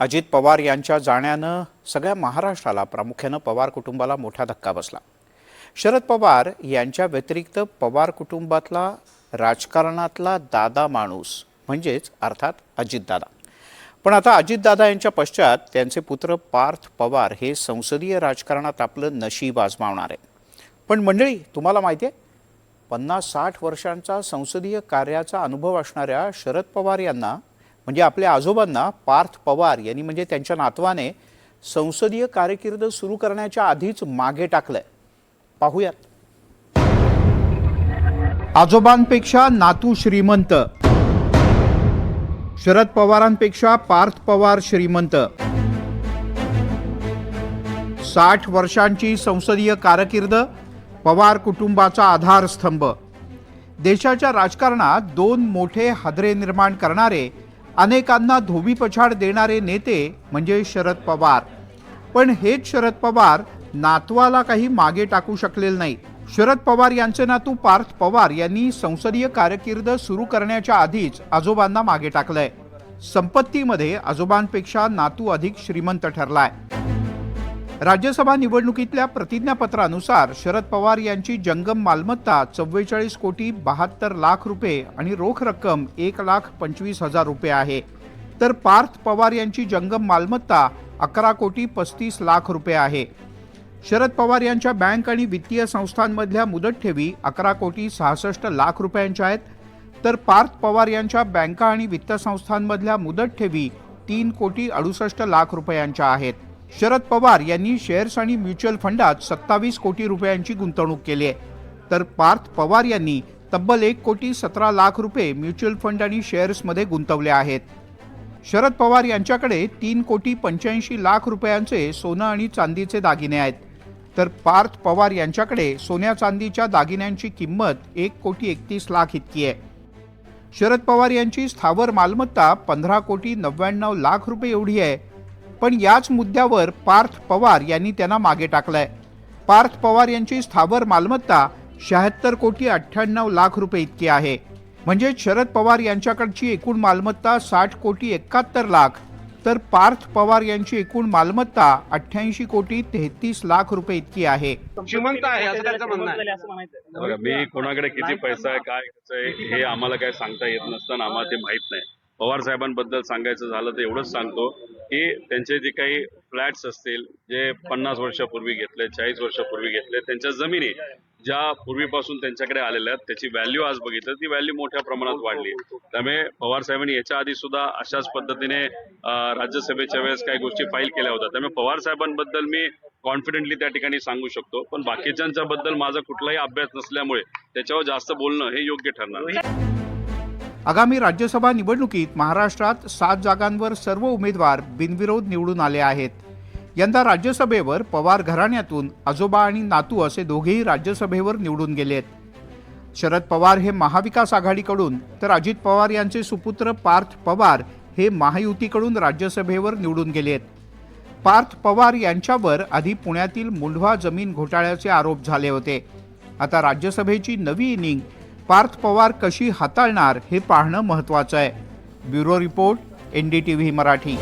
अजित पवार यांच्या जाण्यानं सगळ्या महाराष्ट्राला, प्रामुख्यानं पवार कुटुंबाला मोठा धक्का बसला। शरद पवार यांच्या व्यतिरिक्त पवार कुटुंबातला राजकारणातला दादा माणूस म्हणजेच अर्थात अजितदादा। पण आता अजितदादा यांच्या पश्चात त्यांचे पुत्र पार्थ पवार हे संसदीय राजकारणात आपलं नशीब आजमावणार आहे। पण मंडळी, तुम्हाला माहिती आहे, 50-60 वर्षांचा संसदीय कार्याचा अनुभव असणाऱ्या शरद पवार यांना म्हणजे आपल्या आजोबांना पार्थ पवार यांनी म्हणजे त्यांच्या नातवाने संसदीय कारकीर्द सुरू करण्याच्या आधीच मागे टाकलंय। पाहूयात। आजोबांपेक्षा नातू श्रीमंत, शरद पवारांपेक्षा पार्थ पवार श्रीमंत, 60 वर्षांची संसदीय कारकीर्द, पवार कुटुंबाचा आधारस्तंभ। देशाच्या राजकारणात दोन मोठे हादरे निर्माण करणारे, अनेकांना धोबीपछाड देणारे नेते म्हणजे शरद पवार। पण हेच शरद पवार नातवाला काही मागे टाकू शकलेले नाही। शरद पवार यांचे नातू पार्थ पवार यांनी संसदीय कारकीर्द सुरू करण्याच्या आधीच आजोबांना मागे टाकलंय। संपत्तीमध्ये आजोबांपेक्षा नातू अधिक श्रीमंत ठरलाय। राज्यसभा निवडणुकीतल्या प्रतिज्ञापत्रानुसार शरद पवार यांची जंगम मालमत्ता 44 कोटी 72 लाख रुपये आणि रोख रक्कम 1,25,000 रुपये आहे, तर पार्थ पवार यांची जंगम मालमत्ता 11 कोटी 35 लाख रुपये आहे। शरद पवार यांच्या बँक आणि वित्तीय संस्थांमधल्या मुदत ठेवी 11 कोटी 66 लाख रुपयांच्या आहेत, तर पार्थ पवार यांच्या बँका आणि वित्त संस्थांमधल्या मुदत ठेवी 3 कोटी 68 लाख रुपयांच्या आहेत। शरद पवार यांनी शेअर्स आणि म्युच्युअल फंडात 27 कोटी रुपयांची गुंतवणूक केली आहे, तर पार्थ पवार यांनी तब्बल 1 कोटी 17 लाख रुपये म्युच्युअल फंड आणि शेअर्समध्ये गुंतवले आहेत। शरद पवार यांच्याकडे 3 कोटी 85 लाख रुपयांचे सोनं आणि चांदीचे दागिने आहेत, तर पार्थ पवार यांच्याकडे सोन्या चांदीच्या दागिन्यांची किंमत 1 कोटी 31 लाख इतकी आहे। शरद पवार यांची स्थावर मालमत्ता 15 कोटी 99 लाख रुपये एवढी आहे, पण याच मुद्द्यावर पार्थ पवार यांनी त्यांना मागे टाकलंय। पार्थ पवार यांची स्थावर मालमत्ता 76 कोटी 98 लाख रुपये इतकी आहे। म्हणजे शरद पवार यांच्याकडची एकूण मालमत्ता 60 कोटी 71 लाख, तर पार्थ पवार यांची एकूण मालमत्ता 88 कोटी 33 लाख रुपये इतकी आहे। श्रीमंत आहे असं त्याचं म्हणणं आहे। बघा, मी कोणाकडे किती पैसा आहे, काय आहे हे आम्हाला काय सांगता येत नसताना आम्हाला ते माहित नाही। पवार साहेबांबद्दल सांगायचं झालं तर एवढंच सांगतो की त्यांचे जे काही फ्लॅट्स असतील, जे 50 वर्षापूर्वी घेतले, 40 वर्षापूर्वी घेतले, त्यांच्या जमिनी ज्या पूर्वीपासून त्यांच्याकडे आलेल्या आहेत, त्याची व्हॅल्यू आज बघितलं ती व्हॅल्यू मोठ्या प्रमाणात वाढली। त्यामुळे पवार साहेबांनी याच्या आधी सुद्धा अशाच पद्धतीने राज्यसभेच्या वेळेस काही गोष्टी फाईल केल्या होत्या। त्यामुळे पवार साहेबांबद्दल मी कॉन्फिडेंटली त्या ठिकाणी सांगू शकतो, पण बाकीच्यांच्या बद्दल माझा कुठलाही अभ्यास नसल्यामुळे त्याच्यावर जास्त बोलणं हे योग्य ठरणार नाही। आगामी राज्यसभा निवडणुकीत महाराष्ट्रात 7 जागांवर सर्व उमेदवार बिनविरोध निवडून आले आहेत। यंदा राज्यसभेवर पवार घराण्यातून आजोबा आणि नातू असे दोघेही राज्यसभेवर निवडून गेलेत। शरद पवार हे महाविकास आघाडीकडून, तर अजित पवार यांचे सुपुत्र पार्थ पवार हे महायुतीकडून राज्यसभेवर निवडून गेलेत। पार्थ पवार यांच्यावर आधी पुण्यातील मुंढवा जमीन घोटाळ्याचे आरोप झाले होते। आता राज्यसभेची नवी इनिंग पार्थ पवार कशी हाताळणार हे पाहणं महत्त्वाचं आहे। Bureau report, NDTV Marathi.